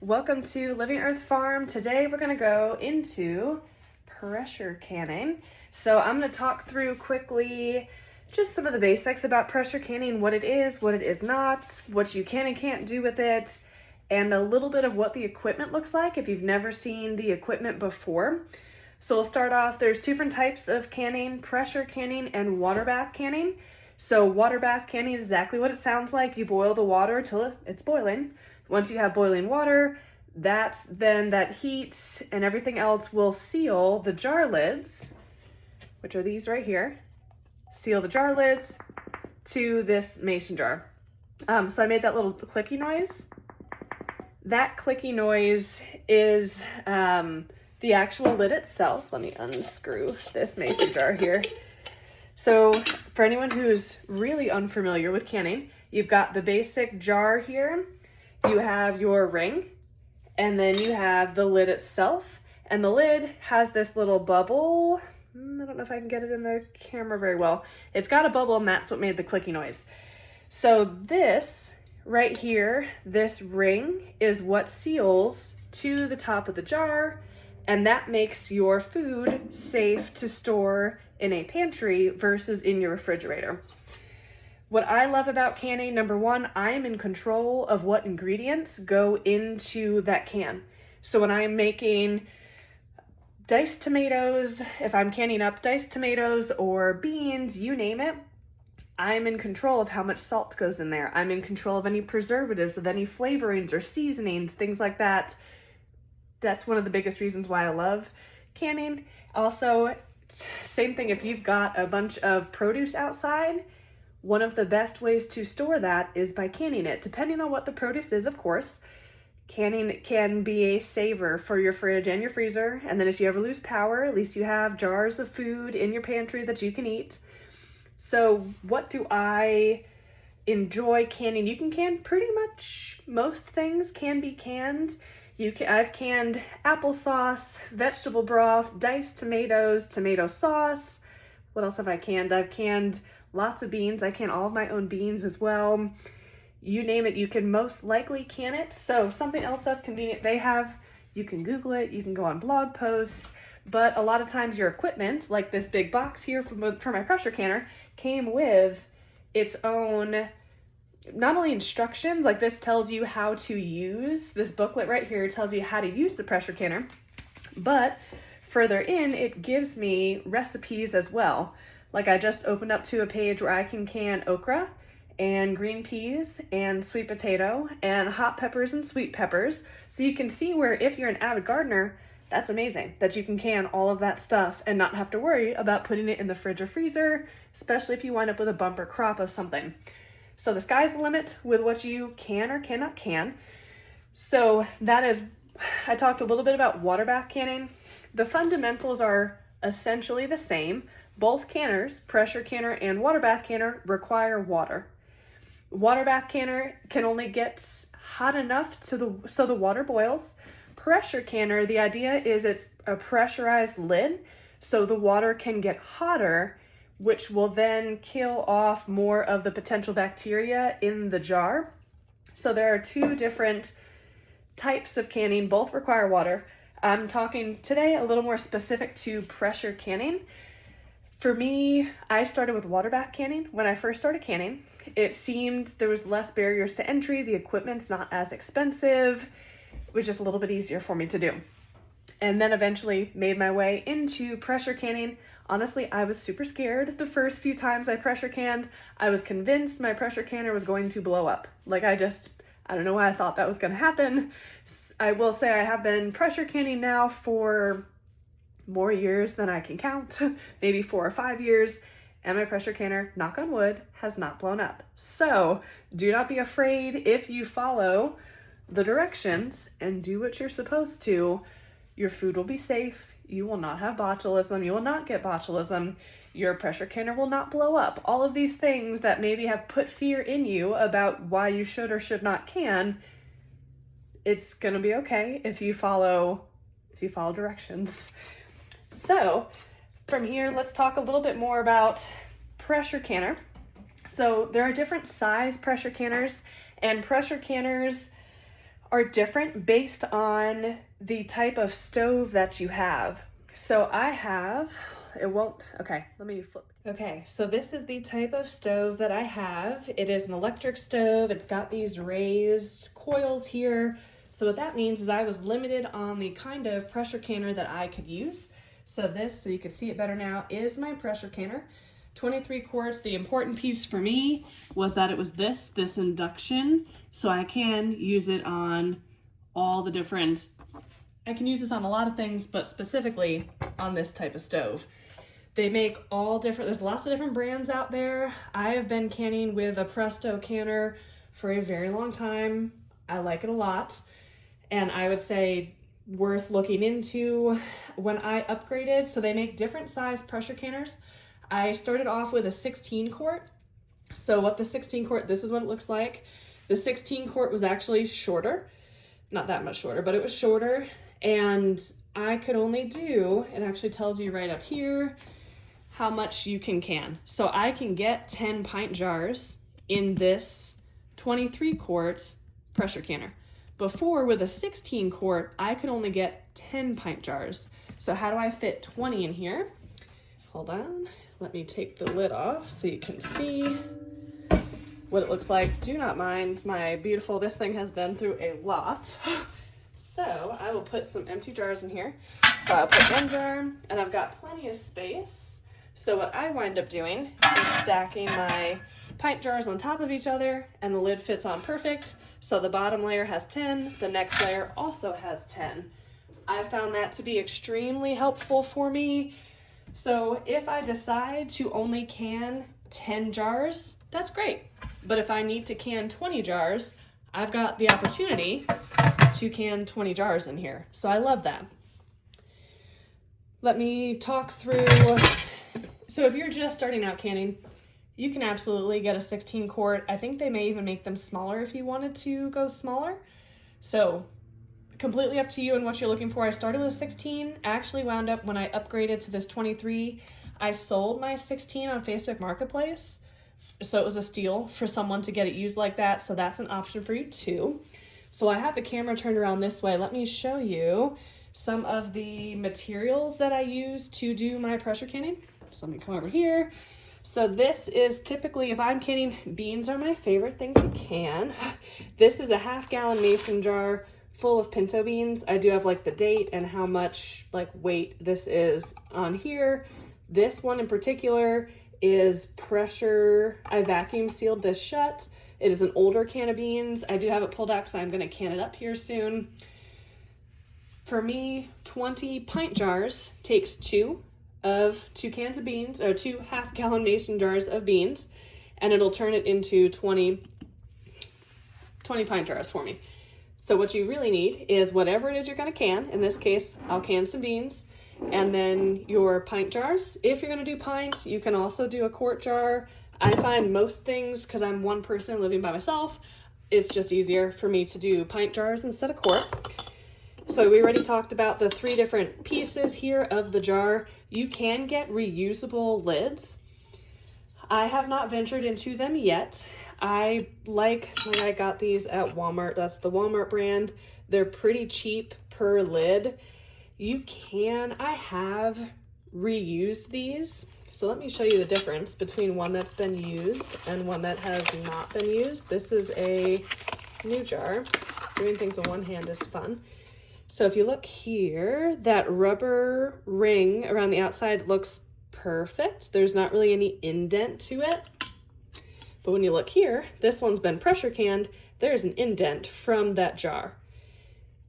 Welcome to Living Earth Farm. Today we're going to go into pressure canning. So I'm going to talk through quickly just some of the basics about pressure canning, what it is not, what you can and can't do with it, and a little bit of what the equipment looks like if you've never seen the equipment before. So we'll start off, there's two different types of canning, pressure canning and water bath canning. So water bath canning is exactly what it sounds like. You boil the water till it's boiling. Once you have boiling water, that heat and everything else will seal the jar lids, which are these right here, seal the jar lids to this mason jar. So I made that little clicky noise. That clicky noise is the actual lid itself. Let me unscrew this mason jar here. So for anyone who's really unfamiliar with canning, you've got the basic jar here. You have your ring, and then you have the lid itself, and the lid has this little bubble. I don't know if I can get it in the camera very well. It's got a bubble, and that's what made the clicky noise. So this right here, this ring is what seals to the top of the jar, and that makes your food safe to store in a pantry versus in your refrigerator. What I love about canning, number one, I am in control of what ingredients go into that can. So when I'm making diced tomatoes, if I'm canning up diced tomatoes or beans, you name it, I'm in control of how much salt goes in there. I'm in control of any preservatives, of any flavorings or seasonings, things like that. That's one of the biggest reasons why I love canning. Also, same thing if you've got a bunch of produce outside, one of the best ways to store that is by canning it. Depending on what the produce is, of course, canning can be a saver for your fridge and your freezer. And then if you ever lose power, at least you have jars of food in your pantry that you can eat. So what do I enjoy canning? You can can pretty much most things can be canned. I've canned applesauce, vegetable broth, diced tomatoes, tomato sauce. What else have I canned? I've canned lots of beans. I can all of my own beans as well. You name it, you can most likely can it. So something else that's convenient you can Google it, you can go on blog posts, but a lot of times your equipment, like this big box here for my pressure canner, came with its own, not only instructions, like this tells you how to use, this booklet right here tells you how to use the pressure canner, but further in, it gives me recipes as well. Like I just opened up to a page where I can okra and green peas and sweet potato and hot peppers and sweet peppers. So you can see where if you're an avid gardener, that's amazing that you can can all of that stuff and not have to worry about putting it in the fridge or freezer, especially if you wind up with a bumper crop of something. So the sky's the limit with what you can or cannot can. So I talked a little bit about water bath canning. The fundamentals are essentially the same. Both canners, pressure canner and water bath canner, require water. Water bath canner can only get hot enough so the water boils. Pressure canner, the idea is it's a pressurized lid, so the water can get hotter, which will then kill off more of the potential bacteria in the jar. So there are two different types of canning, both require water. I'm talking today a little more specific to pressure canning. For me, I started with water bath canning. When I first started canning, it seemed there was less barriers to entry. The equipment's not as expensive. It was just a little bit easier for me to do. And then eventually made my way into pressure canning. Honestly, I was super scared the first few times I pressure canned. I was convinced my pressure canner was going to blow up. I don't know why I thought that was going to happen. I will say I have been pressure canning now for more years than I can count, maybe 4 or 5 years, and my pressure canner, knock on wood, has not blown up. So do not be afraid if you follow the directions and do what you're supposed to. Your food will be safe. You will not have botulism. You will not get botulism. Your pressure canner will not blow up. All of these things that maybe have put fear in you about why you should or should not can, it's gonna be okay if you follow directions. So from here, let's talk a little bit more about pressure canner. So there are different size pressure canners, and pressure canners are different based on the type of stove that you have. So I have, okay, let me flip. Okay, so this is the type of stove that I have. It is an electric stove. It's got these raised coils here. So what that means is I was limited on the kind of pressure canner that I could use. So this, so you can see it better now, is my pressure canner. 23 quarts. The important piece for me was that it was this induction. So I can use it on all the different, I can use this on a lot of things, but specifically on this type of stove. They make all different, there's lots of different brands out there. I have been canning with a Presto canner for a very long time. I like it a lot. And I would say worth looking into. When I upgraded, so they make different size pressure canners. I started off with a 16 quart. So what the 16 quart, this is what it looks like. The 16 quart was actually shorter, not that much shorter, but it was shorter. And I could only do, it actually tells you right up here, how much you can. So I can get 10 pint jars in this 23 quart pressure canner. Before, with a 16 quart, I could only get 10 pint jars. So how do I fit 20 in here? Hold on, let me take the lid off so you can see what it looks like. Do not mind my beautiful, this thing has been through a lot. So I will put some empty jars in here. So I'll put one jar, and I've got plenty of space. So what I wind up doing is stacking my pint jars on top of each other, and the lid fits on perfect. So the bottom layer has 10, the next layer also has 10. I found that to be extremely helpful for me. So if I decide to only can 10 jars, that's great. But if I need to can 20 jars, I've got the opportunity to can 20 jars in here. So I love that. Let me talk through, so if you're just starting out canning, you can absolutely get a 16 quart. I think they may even make them smaller if you wanted to go smaller. So completely up to you and what you're looking for. I started with a 16, actually wound up when I upgraded to this 23, I sold my 16 on Facebook Marketplace. So it was a steal for someone to get it used like that. So that's an option for you too. So I have the camera turned around this way. Let me show you some of the materials that I use to do my pressure canning. So let me come over here. So this is typically, if I'm canning, beans are my favorite thing to can. This is a 1/2 gallon mason jar full of pinto beans. I do have like the date and how much like weight this is on here. This one in particular is pressure. I vacuum sealed this shut. It is an older can of beans. I do have it pulled out because I'm going to can it up here soon. For me, 20 pint jars takes two cans of beans, or 2 1/2 gallon mason jars of beans, and it'll turn it into 20 pint jars for me. So what you really need is whatever it is you're going to can. In this case, I'll can some beans, and then your pint jars. If you're going to do pints, you can also do a quart jar. I find most things, because I'm one person living by myself, it's just easier for me to do pint jars instead of quart. So we already talked about the 3 different pieces here of the jar. You can get reusable lids. I have not ventured into them yet. I got these at Walmart. That's the Walmart brand. They're pretty cheap per lid. I have reused these. So let me show you the difference between one that's been used and one that has not been used. This is a new jar. Doing things with one hand is fun. So if you look here, that rubber ring around the outside looks perfect. There's not really any indent to it. But when you look here, this one's been pressure canned. There's an indent from that jar.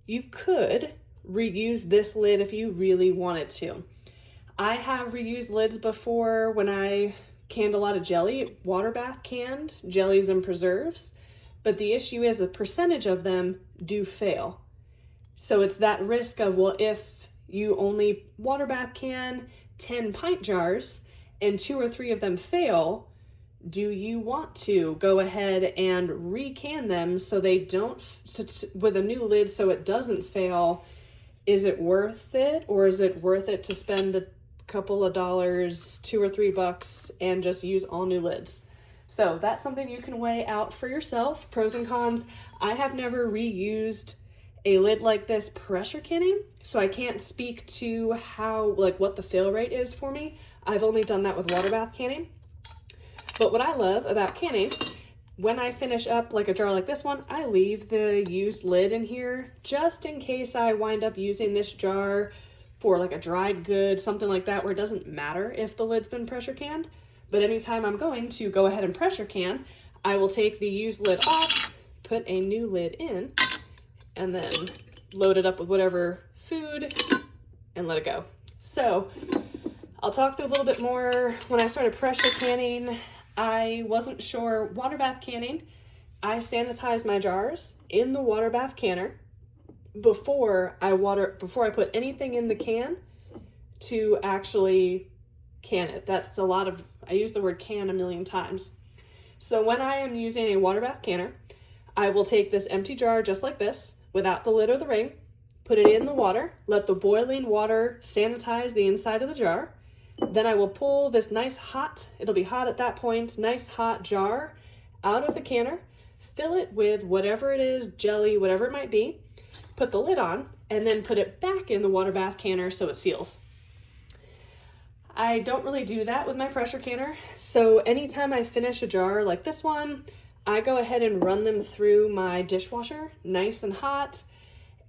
You could reuse this lid if you really wanted to. I have reused lids before when I canned a lot of jelly, water bath canned, jellies and preserves. But the issue is a percentage of them do fail. So it's that risk of, well, if you only water bath can 10 pint jars and 2 or 3 of them fail, do you want to go ahead and re-can them so they don't, with a new lid so it doesn't fail? Is it worth it, or is it worth it to spend a couple of dollars, $2 or $3, and just use all new lids? So that's something you can weigh out for yourself, pros and cons. I have never reused a lid like this pressure canning, so I can't speak to how, like, what the fail rate is for me. I've only done that with water bath canning. But what I love about canning, when I finish up like a jar like this one, I leave the used lid in here just in case I wind up using this jar for like a dried good, something like that, where it doesn't matter if the lid's been pressure canned. But anytime I'm going to go ahead and pressure can, I will take the used lid off, put a new lid in, and then load it up with whatever food and let it go. So I'll talk through a little bit more. When I started pressure canning, I wasn't sure. Water bath canning, I sanitize my jars in the water bath canner before I put anything in the can to actually can it. That's a lot of, I use the word can a million times. So when I am using a water bath canner, I will take this empty jar just like this, without the lid or the ring, put it in the water, let the boiling water sanitize the inside of the jar. Then I will pull this nice hot, it'll be hot at that point, nice hot jar out of the canner, fill it with whatever it is, jelly, whatever it might be, put the lid on, and then put it back in the water bath canner so it seals. I don't really do that with my pressure canner, so anytime I finish a jar like this one, I go ahead and run them through my dishwasher, nice and hot,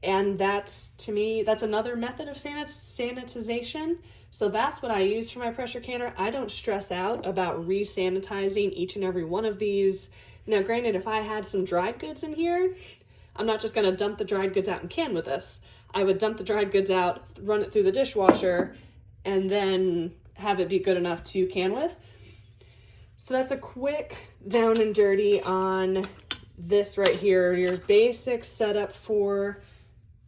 and that's, to me, that's another method of sanitization. So that's what I use for my pressure canner. I don't stress out about re-sanitizing each and every one of these. Now, granted, if I had some dried goods in here, I'm not just gonna dump the dried goods out and can with this. I would dump the dried goods out, run it through the dishwasher, and then have it be good enough to can with. So that's a quick down and dirty on this right here, your basic setup for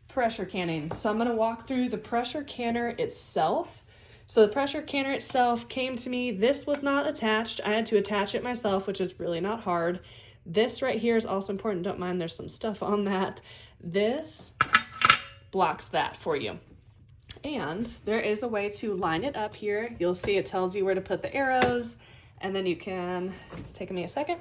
pressure canning. So I'm gonna walk through the pressure canner itself. So the pressure canner itself came to me. This was not attached. I had to attach it myself, which is really not hard. This right here is also important. Don't mind, there's some stuff on that. This blocks that for you. And there is a way to line it up here. You'll see it tells you where to put the arrows, and then you can, it's taking me a second,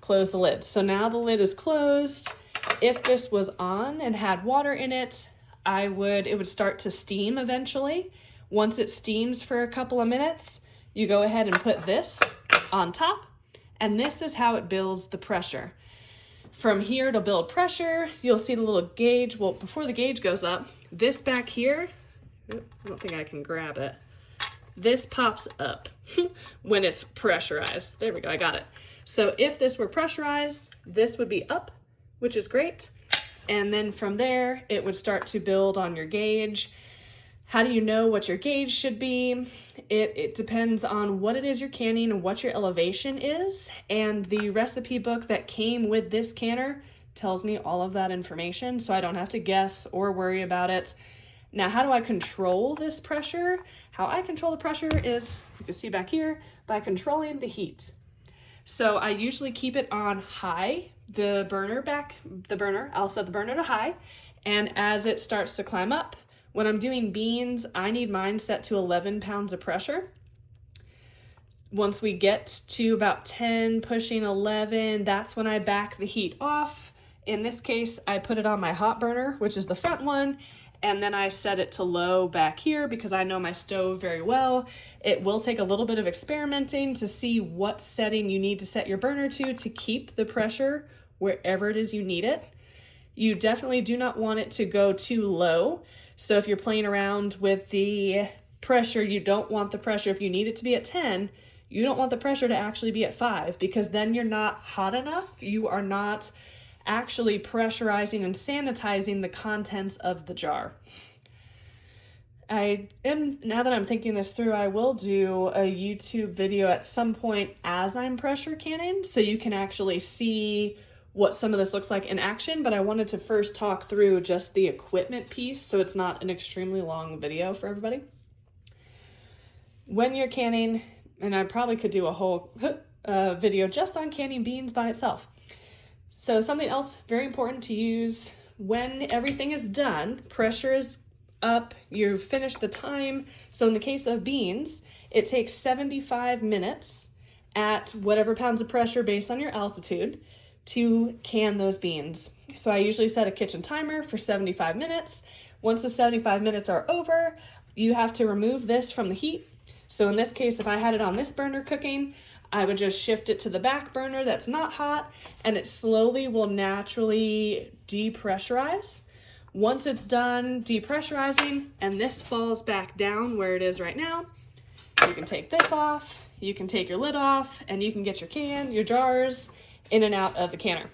close the lid. So now the lid is closed. If this was on and had water in it, it would start to steam eventually. Once it steams for a couple of minutes, you go ahead and put this on top, and this is how it builds the pressure. From here to build pressure, you'll see the little gauge. Well, before the gauge goes up, this back here, I don't think I can grab it. This pops up when it's pressurized. There we go, I got it. So if this were pressurized, this would be up, which is great. And then from there, it would start to build on your gauge. How do you know what your gauge should be? It depends on what it is you're canning and what your elevation is. And the recipe book that came with this canner tells me all of that information, so I don't have to guess or worry about it. Now, how do I control this pressure? How I control the pressure is, you can see back here, by controlling the heat. So I usually keep it on high, I'll set the burner to high, and as it starts to climb up, when I'm doing beans, I need mine set to 11 pounds of pressure. Once we get to about 10, pushing 11, that's when I back the heat off. In this case, I put it on my hot burner, which is the front one, and then I set it to low back here because I know my stove very well. It will take a little bit of experimenting to see what setting you need to set your burner to keep the pressure wherever it is you need it. You definitely do not want it to go too low. So if you're playing around with the pressure, you don't want the pressure, if you need it to be at 10, you don't want the pressure to actually be at 5, because then you're not hot enough. You are not actually pressurizing and sanitizing the contents of the jar. Now that I'm thinking this through, I will do a YouTube video at some point as I'm pressure canning, so you can actually see what some of this looks like in action, but I wanted to first talk through just the equipment piece so it's not an extremely long video for everybody. When you're canning, and I probably could do a whole video just on canning beans by itself. So something else very important to use when everything is done, pressure is up, you've finished the time. So in the case of beans, it takes 75 minutes at whatever pounds of pressure based on your altitude to can those beans. So I usually set a kitchen timer for 75 minutes. Once the 75 minutes are over, you have to remove this from the heat. So in this case, if I had it on this burner cooking, I would just shift it to the back burner that's not hot, and it slowly will naturally depressurize. Once it's done depressurizing and this falls back down where it is right now, you can take this off, you can take your lid off, and you can get your jars in and out of the canner.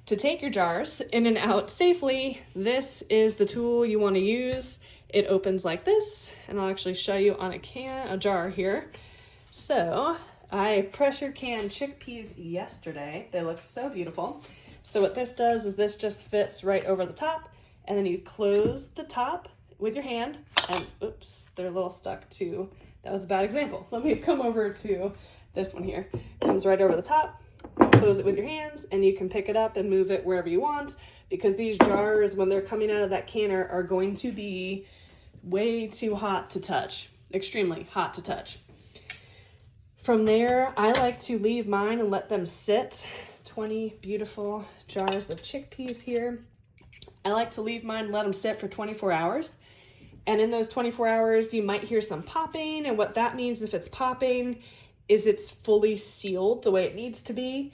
To take your jars in and out safely, this is the tool you want to use. It opens like this, and I'll actually show you on a jar here. So I pressure canned chickpeas yesterday. They look so beautiful. So what this does is this just fits right over the top, and then you close the top with your hand, and oops, they're a little stuck too. That was a bad example. Let me come over to this one here. Comes right over the top, close it with your hands, and you can pick it up and move it wherever you want, because these jars, when they're coming out of that canner, are going to be way too hot to touch, extremely hot to touch. From there, I like to leave mine and let them sit. 20 beautiful jars of chickpeas here. I like to leave mine and let them sit for 24 hours. And in those 24 hours, you might hear some popping. And what that means, if it's popping, is it's fully sealed the way it needs to be.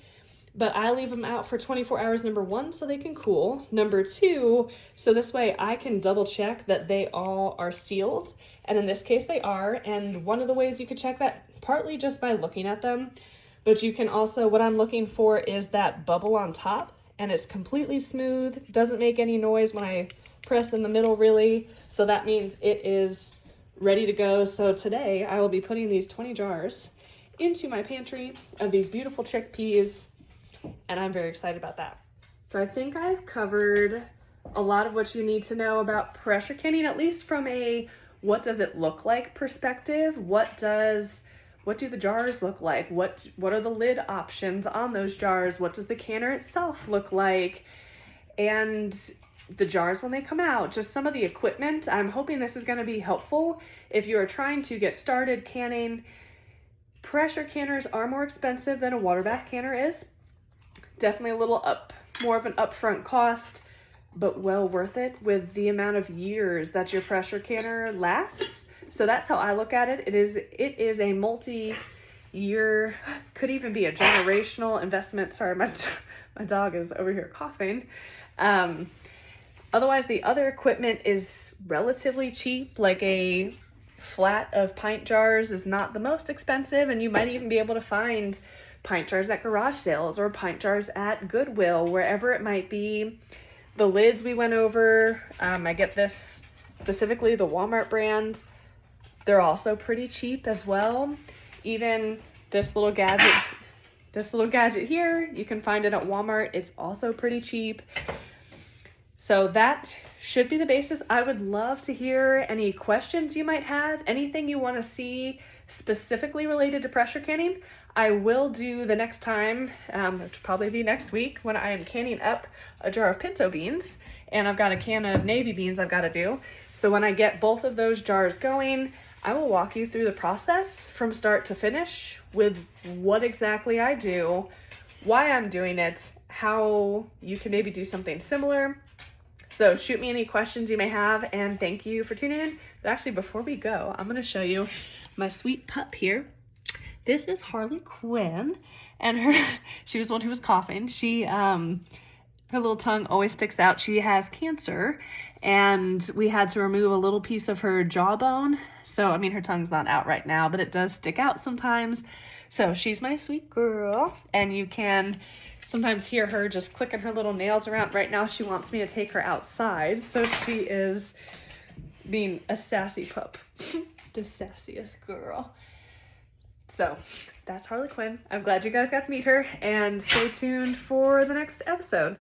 But I leave them out for 24 hours, number one, so they can cool. Number two, so this way I can double check that they all are sealed. And in this case, they are. And one of the ways you could check that, partly just by looking at them, but you can also, what I'm looking for is that bubble on top, and it's completely smooth, doesn't make any noise when I press in the middle really. So that means it is ready to go. So today I will be putting these 20 jars into my pantry of these beautiful chickpeas, and I'm very excited about that. So I think I've covered a lot of what you need to know about pressure canning, at least from a what does it look like perspective. What do the jars look like? What are the lid options on those jars? What does the canner itself look like? And the jars when they come out, just some of the equipment. I'm hoping this is going to be helpful if you are trying to get started canning. Pressure canners are more expensive than a water bath canner is. Definitely a little more of an upfront cost, but well worth it with the amount of years that your pressure canner lasts. So that's how I look at it. It is a multi-year, could even be a generational investment. Sorry, my dog is over here coughing. Otherwise, the other equipment is relatively cheap. Like a flat of pint jars is not the most expensive, and you might even be able to find pint jars at garage sales or pint jars at Goodwill, wherever it might be. The lids we went over, I get this specifically, the Walmart brand. They're also pretty cheap as well. Even this little gadget here, you can find it at Walmart. It's also pretty cheap. So that should be the basis. I would love to hear any questions you might have, anything you want to see specifically related to pressure canning. I will do the next time, which will probably be next week, when I am canning up a jar of pinto beans, and I've got a can of navy beans I've got to do. So when I get both of those jars going, I will walk you through the process from start to finish with what exactly I do, why I'm doing it, how you can maybe do something similar. So shoot me any questions you may have, and thank you for tuning in. But actually, before we go, I'm going to show you my sweet pup here. This is Harley Quinn, and she was the one who was coughing. She, her little tongue always sticks out. She has cancer, and we had to remove a little piece of her jawbone. So, I mean, her tongue's not out right now, but it does stick out sometimes. So she's my sweet girl, and you can sometimes hear her just clicking her little nails around. Right now, she wants me to take her outside, so she is being a sassy pup. The sassiest girl. So that's Harley Quinn. I'm glad you guys got to meet her, and stay tuned for the next episode.